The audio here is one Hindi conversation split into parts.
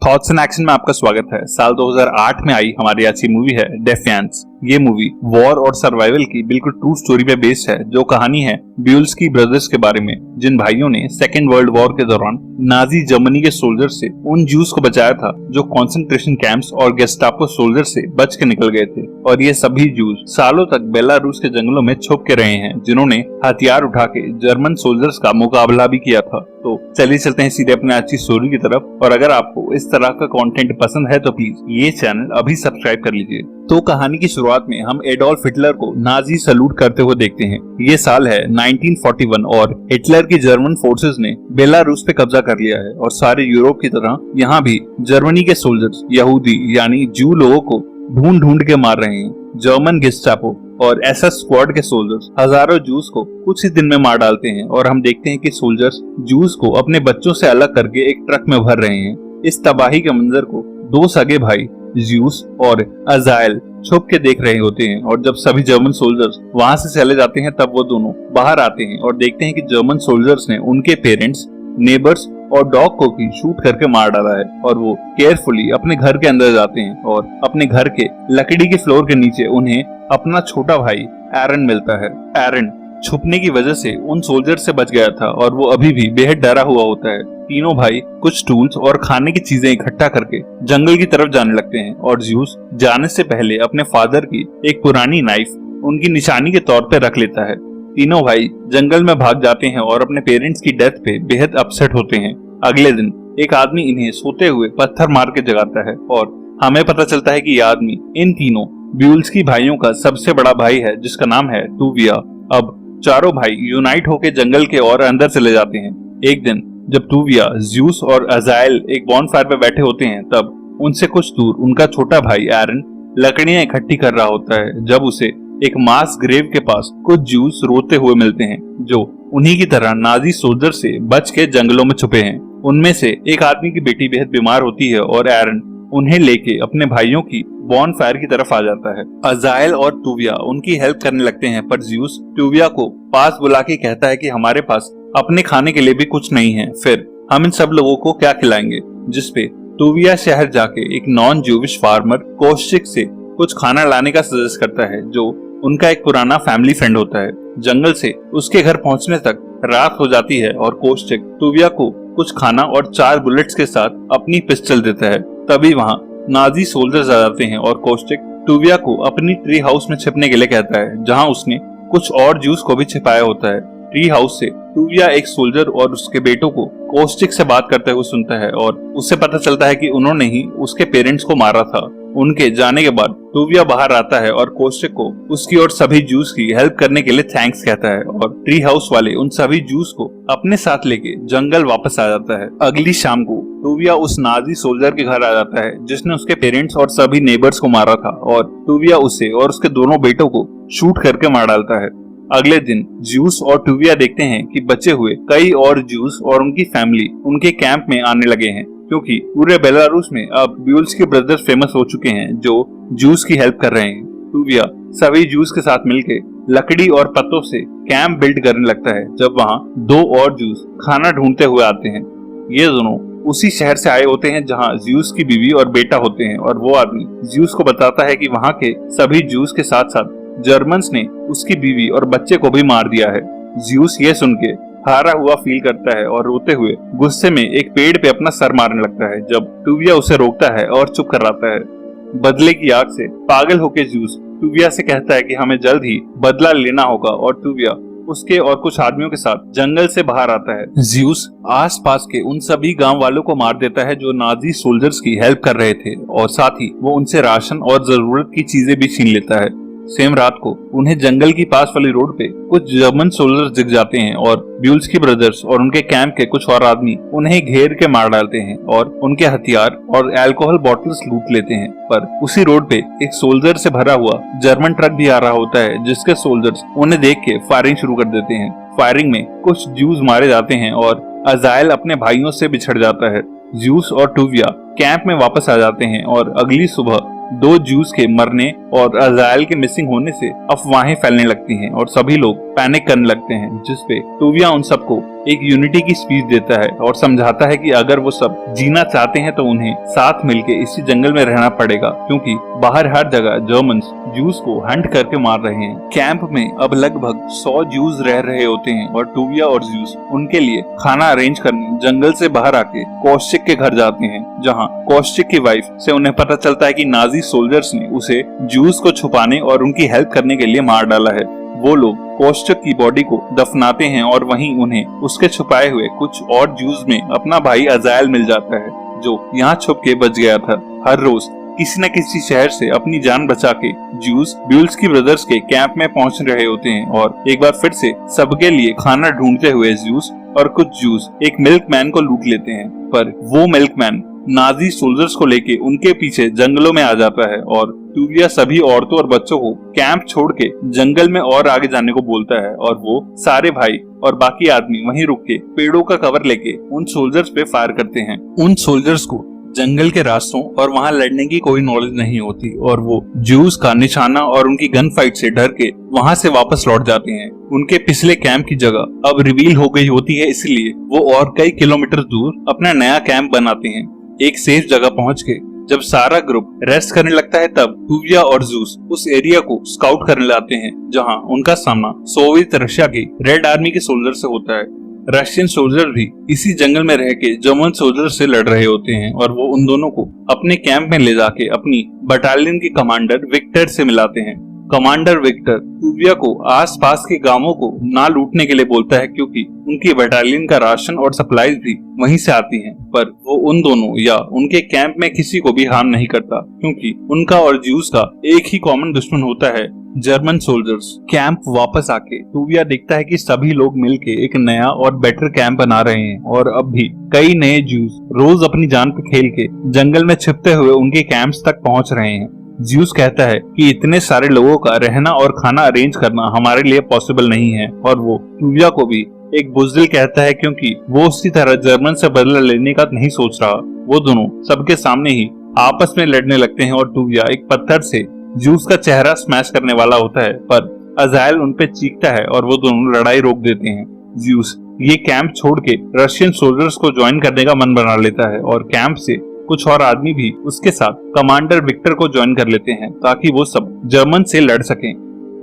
थॉट्स एंड एक्शन में आपका स्वागत है। साल 2008 में आई हमारी अच्छी मूवी है डेफिएंस। ये मूवी वॉर और सर्वाइवल की बिल्कुल ट्रू स्टोरी पे बेस्ड है, जो कहानी है ब्यूल्स्की ब्रदर्स के बारे में, जिन भाइयों ने सेकेंड वर्ल्ड वॉर के दौरान नाजी जर्मनी के सोल्जर से उन ज्यूज को बचाया था जो कॉन्सेंट्रेशन कैंप्स और गेस्टापो सोल्जर से बच के निकल गए थे। और ये सभी ज्यूज सालों तक बेलारूस के जंगलों में छुप के रहे हैं, जिन्होंने हथियार उठा के जर्मन सोल्जर्स का मुकाबला भी किया था। तो चलिए चलते हैं सीधे अपने अच्छी स्टोरी की तरफ। और अगर आपको इस तरह का कंटेंट पसंद है तो प्लीज ये चैनल अभी सब्सक्राइब कर लीजिए। तो कहानी की शुरुआत में हम एडोल्फ हिटलर को नाजी सैल्यूट करते हुए देखते हैं। ये साल है 1941 और हिटलर की जर्मन फोर्सेस ने बेलारूस पे कब्जा कर लिया है और सारे यूरोप की तरह यहाँ भी जर्मनी के सोल्जर्स यहूदी यानी जू लोगों को ढूंढ ढूंढ के मार रहे हैं। जर्मन गेस्टापो और एसएस स्क्वाड के सोल्जर्स हजारों जूस को कुछ ही दिन में मार डालते हैं और हम देखते हैं कि सोल्जर्स जूस को अपने बच्चों से अलग करके एक ट्रक में भर रहे हैं। इस तबाही के मंजर को दो सगे भाई ज्यूस और अजाइल छुप के देख रहे होते हैं और जब सभी जर्मन सोल्जर्स वहां से चले जाते हैं तब वो दोनों बाहर आते हैं और देखते हैं कि जर्मन सोल्जर्स ने उनके पेरेंट्स, नेबर्स और डॉग को भी शूट करके मार डाला है। और वो केयरफुली अपने घर के अंदर जाते हैं और अपने घर के लकड़ी के फ्लोर के नीचे उन्हें अपना छोटा भाई एरन मिलता है। एरन छुपने की वजह से उन सोल्जर से बच गया था और वो अभी भी बेहद डरा हुआ होता है। तीनों भाई कुछ टूल्स और खाने की चीजें इकट्ठा करके जंगल की तरफ जाने लगते हैं और ज्यूस जाने से पहले अपने फादर की एक पुरानी नाइफ उनकी निशानी के तौर पे रख लेता है। तीनों भाई जंगल में भाग जाते हैं और अपने पेरेंट्स की डेथ पे बेहद अपसेट होते हैं। अगले दिन एक आदमी इन्हें सोते हुए पत्थर मार के जगाता है और हमें पता चलता है कि ये आदमी इन तीनों ब्यूल्स्की भाइयों का सबसे बड़ा भाई है, जिसका नाम है टूविया। अब चारों भाई यूनाइट होकर जंगल के और अंदर चले जाते हैं। एक दिन जब टूविया, ज्यूस और अजाइल एक बॉनफायर पे बैठे होते हैं तब उनसे कुछ दूर उनका छोटा भाई एरन लकड़ियां इकट्ठी कर रहा होता है, जब उसे एक मास ग्रेव के पास कुछ ज्यूस रोते हुए मिलते हैं जो उन्हीं की तरह नाजी सोल्जर से बच के जंगलों में छुपे हैं। उनमें से एक आदमी की बेटी बेहद बीमार होती है और एरन उन्हें लेके अपने भाइयों की बॉनफायर की तरफ आ जाता है। अजाइल और टूविया उनकी हेल्प करने लगते हैं, पर ज्यूस टूविया को पास बुला के कहता है कि हमारे पास अपने खाने के लिए भी कुछ नहीं है, फिर हम इन सब लोगों को क्या खिलाएंगे। जिसपे टूविया शहर जाके एक नॉन ज्यूविश फार्मर कोस्टिक से कुछ खाना लाने का सजेस्ट करता है, जो उनका एक पुराना फैमिली फ्रेंड होता है। जंगल से उसके घर पहुंचने तक रात हो जाती है और कोस्टिक टूविया को कुछ खाना और 4 बुलेट्स के साथ अपनी पिस्टल देता है। तभी वहाँ नाजी सोल्जर्स आ जाते हैं और कोस्टिक टूविया को अपनी ट्री हाउस में छिपने के लिए कहता है, जहाँ उसने कुछ और ज्यूस को भी छिपाया होता है। ट्री हाउस से टूविया एक सोल्जर और उसके बेटों को कोस्टिक से बात करते हुए सुनता है और उससे पता चलता है कि उन्होंने ही उसके पेरेंट्स को मारा था। उनके जाने के बाद टूविया बाहर आता है और कोस्टिक को उसकी और सभी जूस की हेल्प करने के लिए थैंक्स कहता है और ट्री हाउस वाले उन सभी जूस को अपने साथ लेके जंगल वापस आ जाता है। अगली शाम को टूविया उस नाजी सोल्जर के घर आ जाता है जिसने उसके पेरेंट्स और सभी नेबर्स को मारा था और टूविया उसे और उसके दोनों बेटों को शूट करके मार डालता है। अगले दिन ज्यूस और टूविया देखते हैं कि बचे हुए कई और ज्यूस और उनकी फैमिली उनके कैंप में आने लगे हैं, क्योंकि पूरे बेलारूस में अब ब्यूल्स्की ब्रदर्स फेमस हो चुके हैं जो ज्यूस की हेल्प कर रहे हैं। टूविया सभी ज्यूस के साथ मिलके लकड़ी और पत्तों से कैंप बिल्ड करने लगता है, जब वहाँ 2 और ज्यूस खाना ढूंढते हुए आते हैं। ये दोनों उसी शहर से आए होते हैं जहाँ ज्यूस की बीवी और बेटा होते हैं और वो आदमी ज्यूस को बताता है कि वहाँ के सभी ज्यूस के साथ साथ जर्मन्स ने उसकी बीवी और बच्चे को भी मार दिया है। ज्यूस ये सुन के हारा हुआ फील करता है और रोते हुए गुस्से में एक पेड़ पे अपना सर मारने लगता है, जब टूविया उसे रोकता है और चुप कराता है। बदले की आग से पागल होके ज्यूस टूविया से कहता है कि हमें जल्द ही बदला लेना होगा और टूविया उसके और कुछ आदमियों के साथ जंगल से बाहर आता है। ज्यूस आसपास के उन सभी गांव वालों को मार देता है जो नाजी सोल्जर्स की हेल्प कर रहे थे और साथ ही वो उनसे राशन और जरूरत की चीजें भी छीन लेता है। सेम रात को उन्हें जंगल की पास वाली रोड पे कुछ जर्मन सोल्जर्स दिख जाते हैं और ब्यूल्स्की ब्रदर्स और उनके कैंप के कुछ और आदमी उन्हें घेर के मार डालते हैं और उनके हथियार और अल्कोहल बॉटल्स लूट लेते हैं। पर उसी रोड पे एक सोल्जर से भरा हुआ जर्मन ट्रक भी आ रहा होता है, जिसके सोल्जर्स उन्हें देख के फायरिंग शुरू कर देते हैं। फायरिंग में कुछ ज्यूस मारे जाते हैं और अजाइल अपने भाइयों से बिछड़ जाता है। ज्यूस और टूविया कैंप में वापस आ जाते हैं और अगली सुबह 2 ज्यूस के मरने और अजाइल के मिसिंग होने से अफवाहें फैलने लगती हैं और सभी लोग पैनिक करने लगते हैं, जिसपे टूविया उन सबको एक यूनिटी की स्पीच देता है और समझाता है कि अगर वो सब जीना चाहते हैं तो उन्हें साथ मिलके इसी जंगल में रहना पड़ेगा, क्योंकि बाहर हर जगह जर्मन्स ज्यूज को हंट करके मार रहे हैं। कैंप में अब लगभग 100 ज्यूज रह रहे होते हैं और टूविया और ज्यूज उनके लिए खाना अरेंज करने जंगल से बाहर आके कौशिक के घर जाते हैं, जहाँ कौशिक की वाइफ से उन्हें पता चलता है कि नाजी सोल्जर्स ने उसे ज्यूज को छुपाने और उनकी हेल्प करने के लिए मार डाला है। वो लोग कौशिक की बॉडी को दफनाते हैं और वहीं उन्हें उसके छुपाए हुए कुछ और ज्यूज में अपना भाई अजायल मिल जाता है, जो यहाँ छुप के बच गया था। हर रोज किसी न किसी शहर से अपनी जान बचा के ज्यूज ब्यूल्स की ब्रदर्स के कैंप में पहुंच रहे होते हैं और एक बार फिर से सबके लिए खाना ढूंढते हुए ज्यूज और कुछ ज्यूज एक मिल्कमैन को लूट लेते हैं, पर वो मिल्कमैन नाजी सोल्जर्स को लेके उनके पीछे जंगलों में आ जाता है और टूविया सभी औरतों और बच्चों को कैंप छोड़ के जंगल में और आगे जाने को बोलता है और वो सारे भाई और बाकी आदमी वहीं रुक के पेड़ों का कवर लेके उन सोल्जर्स पे फायर करते हैं। उन सोल्जर्स को जंगल के रास्तों और वहां लड़ने की कोई नॉलेज नहीं होती और वो ज्यूज का निशाना और उनकी गन फाइट से डर के वहां से वापस लौट जाते हैं। उनके पिछले कैंप की जगह अब रिवील हो गई होती है, इसलिए वो और कई किलोमीटर दूर अपना नया कैंप बनाते हैं। एक सेफ जगह पहुंच के जब सारा ग्रुप रेस्ट करने लगता है, तब टूविया और जूस उस एरिया को स्काउट करने लाते हैं, जहां उनका सामना सोवियत रशिया की रेड आर्मी के सोल्जर से होता है। रशियन सोल्जर भी इसी जंगल में रह के जर्मन सोल्जर से लड़ रहे होते हैं और वो उन दोनों को अपने कैंप में ले जाके अपनी बटालियन के कमांडर विक्टर से मिलाते हैं। कमांडर विक्टर टूविया को आसपास के गांवों को ना लूटने के लिए बोलता है, क्योंकि उनकी बटालियन का राशन और सप्लाईज भी वहीं से आती हैं, पर वो उन दोनों या उनके कैंप में किसी को भी हार्म नहीं करता, क्योंकि उनका और ज्यूज का एक ही कॉमन दुश्मन होता है, जर्मन सोल्जर्स। कैंप वापस आके टूविया देखता है कि सभी लोग मिलके एक नया और बेटर कैंप बना रहे हैं और अब भी कई नए ज्यूज रोज अपनी जान पे खेल के जंगल में छिपते हुए उनके कैंप्स तक पहुंच रहे हैं। ज्यूस कहता है कि इतने सारे लोगों का रहना और खाना अरेंज करना हमारे लिए पॉसिबल नहीं है, और वो टूविया को भी एक बुज़दिल कहता है, क्योंकि वो उसी तरह जर्मन से बदला लेने का नहीं सोच रहा। वो दोनों सबके सामने ही आपस में लड़ने लगते हैं और टूविया एक पत्थर से ज्यूस का चेहरा स्मैश करने वाला होता है, पर अजायल उन पे चीखता है और वो दोनों लड़ाई रोक देते हैं। ज्यूस ये कैंप छोड़ के रशियन सोल्जर्स को ज्वाइन करने का मन बना लेता है और कैंप से कुछ और आदमी भी उसके साथ कमांडर विक्टर को ज्वाइन कर लेते हैं, ताकि वो सब जर्मन से लड़ सकें।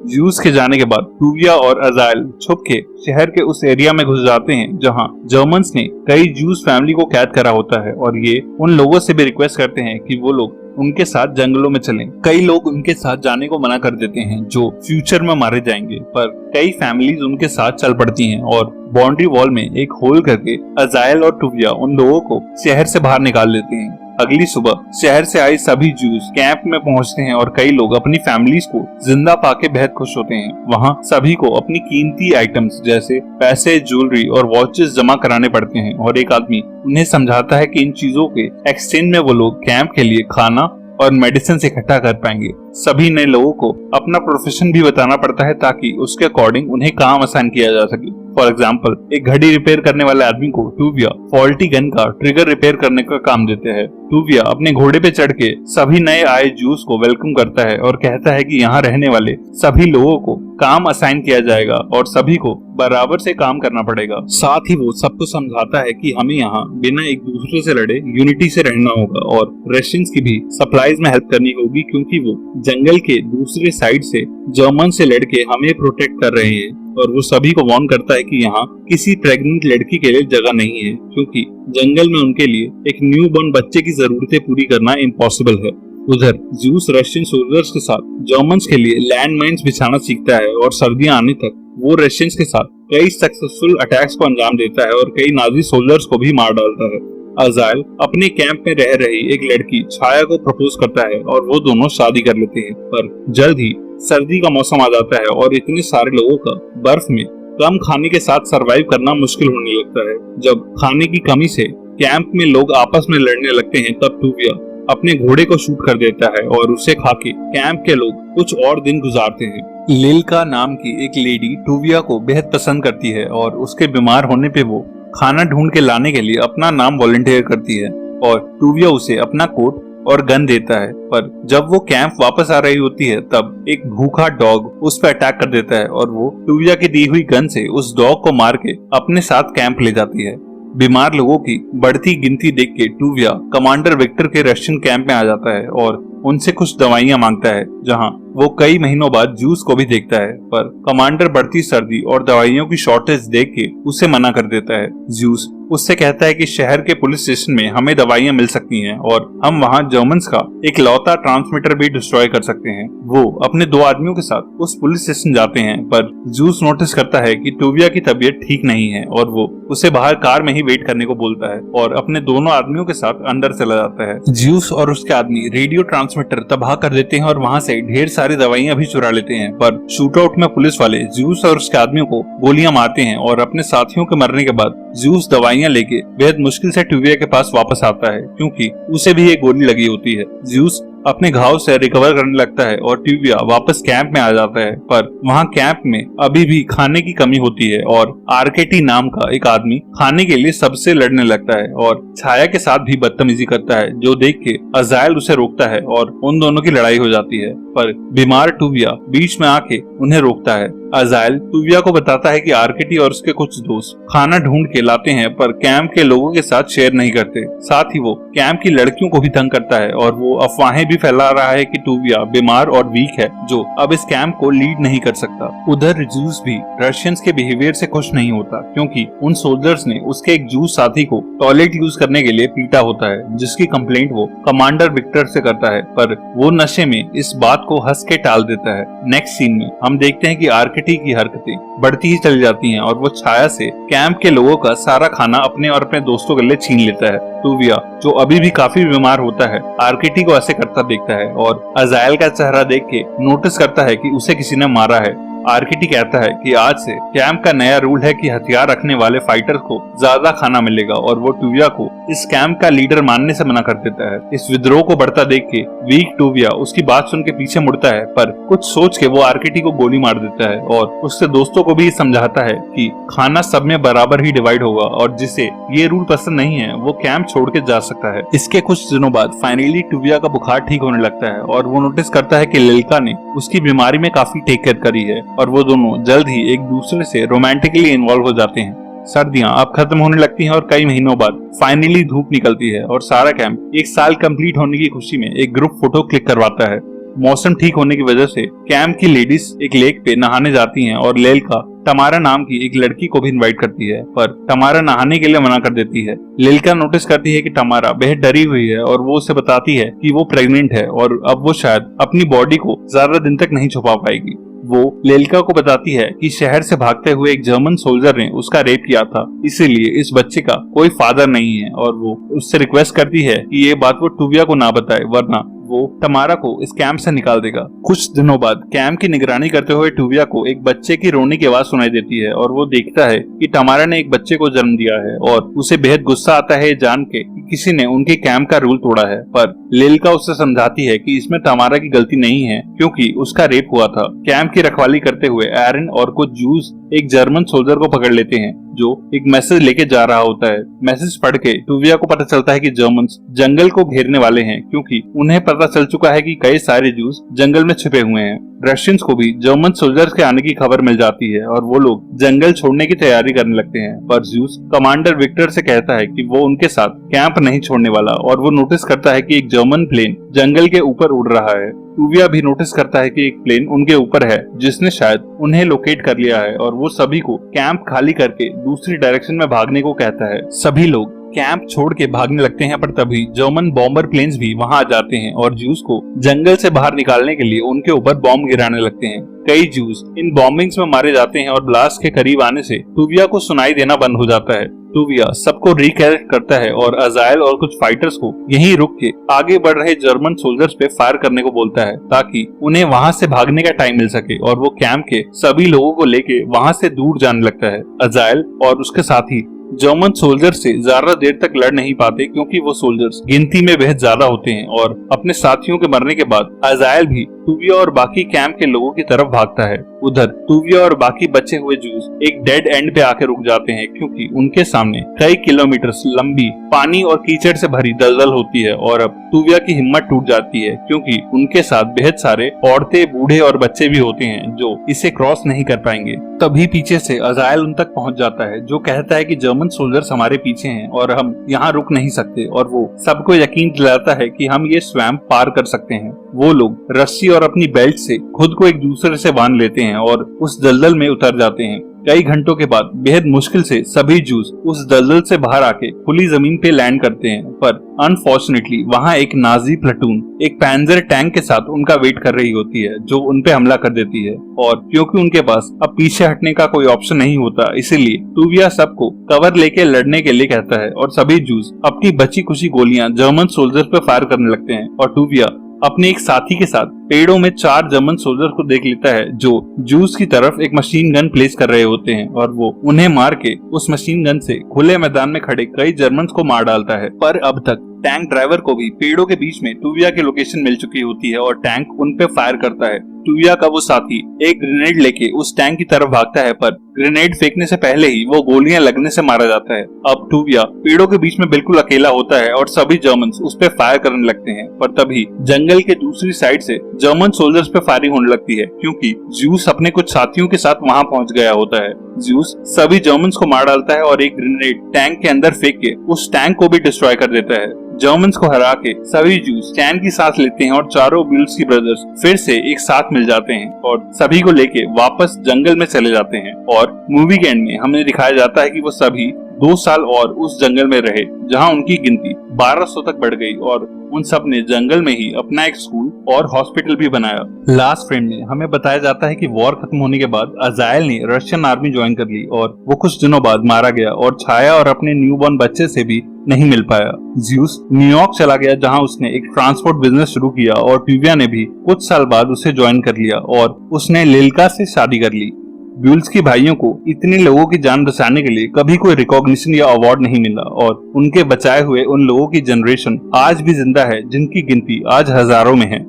ज्यूस के जाने के बाद टूविया और अजायल छुप के शहर के उस एरिया में घुस जाते हैं जहां जर्मन्स ने कई ज्यूस फैमिली को कैद करा होता है, और ये उन लोगों से भी रिक्वेस्ट करते हैं कि वो लोग उनके साथ जंगलों में चलें। कई लोग उनके साथ जाने को मना कर देते हैं, जो फ्यूचर में मारे जाएंगे, पर कई फैमिलीज उनके साथ चल पड़ती हैं और बाउंड्री वॉल में एक होल करके अजायल और टूविया उन लोगों को शहर से बाहर निकाल देते हैं। अगली सुबह शहर से आए सभी ज्यूस कैंप में पहुंचते हैं और कई लोग अपनी फैमिलीज को जिंदा पाके बेहद खुश होते हैं। वहां सभी को अपनी कीमती आइटम्स जैसे पैसे, ज्वेलरी और वॉचेस जमा कराने पड़ते हैं, और एक आदमी उन्हें समझाता है कि इन चीजों के एक्सचेंज में वो लोग कैंप के लिए खाना और मेडिसिन इकट्ठा कर पाएंगे। सभी नए लोगों को अपना प्रोफेशन भी बताना पड़ता है, ताकि उसके अकॉर्डिंग उन्हें काम असाइन किया जा सके। फॉर एग्जाम्पल, एक घड़ी रिपेयर करने वाले आदमी को टूविया फॉल्टी गन का ट्रिगर रिपेयर करने का काम देते हैं। टूविया अपने घोड़े पे चढ़ के सभी नए आए ज्यूस को वेलकम करता है और कहता है कि यहाँ रहने वाले सभी लोगों को काम असाइन किया जाएगा और सभी को बराबर से काम करना पड़ेगा। साथ ही वो सबको समझाता है कि हमें यहाँ बिना एक दूसरे से लड़े यूनिटी से रहना होगा और रशियंस की भी सप्लाईज में हेल्प करनी होगी, क्योंकि वो जंगल के दूसरे साइड से जर्मन से लड़के हमें प्रोटेक्ट कर रहे हैं। और वो सभी को वार्न करता है कि यहाँ किसी प्रेग्नेंट लड़की के लिए जगह नहीं है, क्योंकि जंगल में उनके लिए एक न्यू बॉर्न बच्चे की जरूरतें पूरी करना इम्पॉसिबल है। उधर ज्यूस रशियन सोल्जर्स के साथ जर्मन्स के लिए लैंड माइन्स बिछाना सीखता है और सर्दियां आने तक वो रशियंस के साथ कई सक्सेसफुल अटैक्स को अंजाम देता है और कई नाजी सोल्जर्स को भी मार डालता है। अजायल अपने कैंप में रह रही एक लड़की छाया को प्रपोज करता है और वो दोनों शादी कर लेते हैं, पर जल्द ही सर्दी का मौसम आ जाता है और इतने सारे लोगों का बर्फ में कम खाने के साथ सरवाइव करना मुश्किल होने लगता है। जब खाने की कमी से कैंप में लोग आपस में लड़ने लगते हैं, तब टूविया अपने घोड़े को शूट कर देता है और उसे खा के कैंप के लोग कुछ और दिन गुजारते हैं। लिल्का नाम की एक लेडी टूविया को बेहद पसंद करती है और उसके बीमार होने पे वो खाना ढूंढ के लाने के लिए अपना नाम वॉलंटियर करती है और टूविया उसे अपना कोट और गन देता है, पर जब वो कैंप वापस आ रही होती है तब एक भूखा डॉग उस पर अटैक कर देता है और वो टूविया की दी हुई गन से उस डॉग को मार के अपने साथ कैंप ले जाती है। बीमार लोगों की बढ़ती गिनती देख के टूविया कमांडर विक्टर के रशियन कैंप में आ जाता है और उनसे कुछ दवाइयां मांगता है, जहां वो कई महीनों बाद जूस को भी देखता है, पर कमांडर बढ़ती सर्दी और दवाइयों की शॉर्टेज देख के उसे मना कर देता है। जूस उससे कहता है कि शहर के पुलिस स्टेशन में हमें दवाइयां मिल सकती हैं और हम वहां जर्मन्स का एक लौता ट्रांसमीटर भी डिस्ट्रॉय कर सकते हैं। वो अपने 2 आदमियों के साथ उस पुलिस स्टेशन जाते हैं, पर जूस नोटिस करता है कि टूविया की तबीयत ठीक नहीं है और वो उसे बाहर कार में ही वेट करने को बोलता है और अपने दोनों आदमियों के साथ अंदर चला जाता है। जूस और उसके आदमी रेडियो ट्रांसमीटर तबाह कर देते हैं और वहां से ढेर सारी दवाइयां भी चुरा लेते हैं, पर शूटआउट में पुलिस वाले जूस और उसके आदमियों को गोलियां मारते हैं और अपने साथियों के मरने के बाद जूस दवाइयां लेके बेहद मुश्किल से टूविया के पास वापस आता है, क्योंकि उसे भी एक गोली लगी होती है। जूस अपने घाव से रिकवर करने लगता है और टूविया वापस कैंप में आ जाता है, पर वहां कैंप में अभी भी खाने की कमी होती है और आरकेटी नाम का एक आदमी खाने के लिए सबसे लड़ने लगता है और छाया के साथ भी बदतमीजी करता है, जो देख के अजायल उसे रोकता है और उन दोनों की लड़ाई हो जाती है, पर बीमार टूविया बीच में आके उन्हें रोकता है। अजायल टूविया को बताता है कि आरकेटी और उसके कुछ दोस्त खाना ढूंढ के लाते हैं, पर कैंप के लोगों के साथ शेयर नहीं करते। साथ ही वो कैंप की लड़कियों को भी तंग करता है और वो अफवाहें भी फैला रहा है कि टूविया बीमार और वीक है, जो अब इस कैंप को लीड नहीं कर सकता। उधर जूस भी रशियंस के बिहेवियर से खुश नहीं होता, क्योंकि उन सोल्जर्स ने उसके एक जूस साथी को टॉयलेट यूज करने के लिए पीटा होता है, जिसकी कंप्लेंट वो कमांडर विक्टर से करता है, पर वो नशे में इस बात को हंस के टाल देता है। नेक्स्ट सीन में हम देखते हैं कि आरकेटी की हरकतें बढ़ती ही चली जाती हैं और वो छाया से कैंप के लोगों का सारा खाना अपने और अपने दोस्तों के लिए छीन लेता है। टूविया, जो अभी भी काफी बीमार होता है, आरकेटी को ऐसे करता देखता है और अजायल का चेहरा देख के नोटिस करता है कि उसे किसी ने मारा है। आरकेटी कहता है कि आज से कैंप का नया रूल है कि हथियार रखने वाले फाइटर्स को ज्यादा खाना मिलेगा और वो टूविया को इस कैंप का लीडर मानने से मना कर देता है। इस विद्रोह को बढ़ता देख के वीक टूविया उसकी बात सुन के पीछे मुड़ता है, पर कुछ सोच के वो आरकेटी को गोली मार देता है और उसके दोस्तों को भी समझाता है कि खाना सब में बराबर ही डिवाइड होगा और जिसे ये रूल पसंद नहीं है वो कैंप छोड़ के जा सकता है। इसके कुछ दिनों बाद फाइनली टूविया का बुखार ठीक होने लगता है और वो नोटिस करता है कि लिल्का ने उसकी बीमारी में काफी टेक केयर करी है और वो दोनों जल्द ही एक दूसरे से रोमांटिकली इन्वॉल्व हो जाते हैं। सर्दियां अब खत्म होने लगती हैं और कई महीनों बाद फाइनली धूप निकलती है और सारा कैंप 1 साल कंप्लीट होने की खुशी में एक ग्रुप फोटो क्लिक करवाता है। मौसम ठीक होने की वजह से कैंप की लेडीज एक लेक पे नहाने जाती हैं और लेल्का तमारा नाम की एक लड़की को भी इनवाइट करती है, पर तमारा नहाने के लिए मना कर देती है। लेल्का नोटिस करती है कि तमारा बेहद डरी हुई है और वो उसे बताती है कि वो प्रेग्नेंट है और अब वो शायद अपनी बॉडी को ज्यादा दिन तक नहीं छुपा पाएगी। वो लेल्का को बताती है कि शहर से भागते हुए एक जर्मन सोल्जर ने उसका रेप किया था, इसीलिए इस बच्चे का कोई फादर नहीं है और वो उससे रिक्वेस्ट करती है कि ये बात वो टूविया को ना बताए, वरना वो तमारा को इस कैंप से निकाल देगा। कुछ दिनों बाद कैंप की निगरानी करते हुए टूविया को एक बच्चे की रोने की आवाज सुनाई देती है और वो देखता है कि तमारा ने एक बच्चे को जन्म दिया है और उसे बेहद गुस्सा आता है जान के कि किसी ने उनके कैंप का रूल तोड़ा है, पर लेल्का उसे समझाती है कि इसमें तमारा की गलती नहीं है क्योंकि उसका रेप हुआ था। कैंप की रखवाली करते हुए एरन और कुछ जूस एक जर्मन सोल्जर को पकड़ लेते हैं जो एक मैसेज लेके जा रहा होता है। मैसेज पढ़ के टूविया को पता चलता है कि जर्मन्स जंगल को घेरने वाले हैं, क्योंकि उन्हें पता चल चुका है कि कई सारे जूस जंगल में छिपे हुए हैं। रशियंस को भी जर्मन सोल्जर्स के आने की खबर मिल जाती है और वो लोग जंगल छोड़ने की तैयारी करने लगते हैं, पर जूस कमांडर विक्टर से कहता है कि वो उनके साथ कैंप नहीं छोड़ने वाला और वो नोटिस करता है कि एक जर्मन प्लेन जंगल के ऊपर उड़ रहा है। टूविया भी नोटिस करता है कि एक प्लेन उनके ऊपर है जिसने शायद उन्हें लोकेट कर लिया है और वो सभी को कैंप खाली करके दूसरी डायरेक्शन में भागने को कहता है। सभी लोग कैंप छोड़ के भागने लगते हैं, पर तभी जर्मन बॉम्बर प्लेन्स भी वहां आ जाते हैं और जूस को जंगल से बाहर निकालने के लिए उनके ऊपर बॉम्ब गिराने लगते हैं। कई जूस इन बॉम्बिंग्स में मारे जाते हैं और ब्लास्ट के करीब आने से टूविया को सुनाई देना बंद हो जाता है। टूविया सबको रिकलेक्ट करता है और अजायल और कुछ फाइटर्स को यहीं रुक के आगे बढ़ रहे जर्मन सोल्जर्स पे फायर करने को बोलता है ताकि उन्हें वहां से भागने का टाइम मिल सके और वो कैंप के सभी लोगों को लेके वहां से दूर जाने लगता है। अजायल और उसके साथी जर्मन सोल्जर से ज्यादा देर तक लड़ नहीं पाते क्योंकि वो सोल्जर्स गिनती में बेहद ज्यादा होते हैं और अपने साथियों के मरने के बाद अजायल भी टूविया और बाकी कैंप के लोगों की तरफ भागता है। उधर टूविया और बाकी बचे हुए जूस एक डेड एंड पे आके रुक जाते हैं क्योंकि उनके सामने कई किलोमीटर लंबी पानी और कीचड़ से भरी दलदल होती है और अब टूविया की हिम्मत टूट जाती है क्योंकि उनके साथ बेहद सारे औरतें, बूढ़े और बच्चे भी होते हैं जो इसे क्रॉस नहीं कर पाएंगे। तभी पीछे से अजायल उन तक पहुंच जाता है जो कहता है कि जर्मन सोल्जर्स हमारे पीछे हैं और हम यहाँ रुक नहीं सकते, और वो सबको यकीन दिलाता है कि हम ये स्वैम्प पार कर सकते हैं। वो लोग रस्सी और अपनी बेल्ट से खुद को एक दूसरे से बांध लेते हैं और उस दलदल में उतर जाते हैं। कई घंटों के बाद बेहद मुश्किल से सभी जूस उस दलदल से बाहर आके खुली जमीन पे लैंड करते हैं, पर अनफॉर्चुनेटली वहाँ एक नाजी प्लेटून एक पैंजर टैंक के साथ उनका वेट कर रही होती है जो उन पे हमला कर देती है। और क्योंकि उनके पास अब पीछे हटने का कोई ऑप्शन नहीं होता, इसीलिए टूविया सबको कवर लेके लड़ने के लिए कहता है और सभी जूस अपनी बची खुची गोलियां जर्मन सोल्जर्स पे फायर करने लगते हैं। और टूविया अपने एक साथी के साथ पेड़ों में 4 जर्मन सोल्जर को देख लेता है जो जूस की तरफ एक मशीन गन प्लेस कर रहे होते हैं और वो उन्हें मार के उस मशीन गन से खुले मैदान में खड़े कई जर्मन को मार डालता है। पर अब तक टैंक ड्राइवर को भी पेड़ों के बीच में टूविया की लोकेशन मिल चुकी होती है और टैंक उन पे फायर करता है। टूविया का वो साथी एक ग्रेनेड लेके उस टैंक की तरफ भागता है, पर ग्रेनेड फेंकने से पहले ही वो गोलियां लगने से मारा जाता है। अब टूविया पेड़ों के बीच में बिल्कुल अकेला होता है और सभी जर्मन्स उस पे फायर करने लगते हैं, पर तभी जंगल के दूसरी साइड से जर्मन सोल्जर्स पे फायरिंग होने लगती है क्योंकि ज्यूस अपने कुछ साथियों के साथ वहां पहुंच गया होता है। ज्यूस सभी जर्मन्स को मार डालता है और एक ग्रेनेड टैंक के अंदर फेंक के उस टैंक को भी डिस्ट्रॉय कर देता है। जर्मन्स को हरा के सभी जूस चैन की सांस लेते हैं और चारों बिल्स्की ब्रदर्स फिर से एक साथ मिल जाते हैं और सभी को लेके वापस जंगल में चले जाते हैं। और मूवी के एंड में हमें दिखाया जाता है कि वो सभी 2 साल और उस जंगल में रहे जहां उनकी गिनती 1200 तक बढ़ गई और उन सब ने जंगल में ही अपना एक स्कूल और हॉस्पिटल भी बनाया। लास्ट फ्रेम में हमें बताया जाता है कि वॉर खत्म होने के बाद अजायल ने रशियन आर्मी ज्वाइन कर ली और वो कुछ दिनों बाद मारा गया और छाया और अपने न्यूबॉर्न बच्चे से भी नहीं मिल पाया। ज्यूस न्यूयॉर्क चला गया जहां उसने एक ट्रांसपोर्ट बिजनेस शुरू किया और टूविया ने भी कुछ साल बाद उसे ज्वाइन कर लिया और उसने लिल्का से शादी कर ली। ब्यूल्स्की भाइयों को इतने लोगों की जान बचाने के लिए कभी कोई रिकॉग्निशन या अवार्ड नहीं मिला और उनके बचाए हुए उन लोगों की जनरेशन आज भी जिंदा है जिनकी गिनती आज हजारों में है।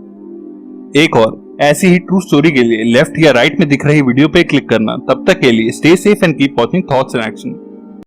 एक और ऐसी ही ट्रू स्टोरी के लिए लेफ्ट या राइट में दिख रही वीडियो पे क्लिक करना। तब तक के लिए stay safe and keep watching thoughts in action.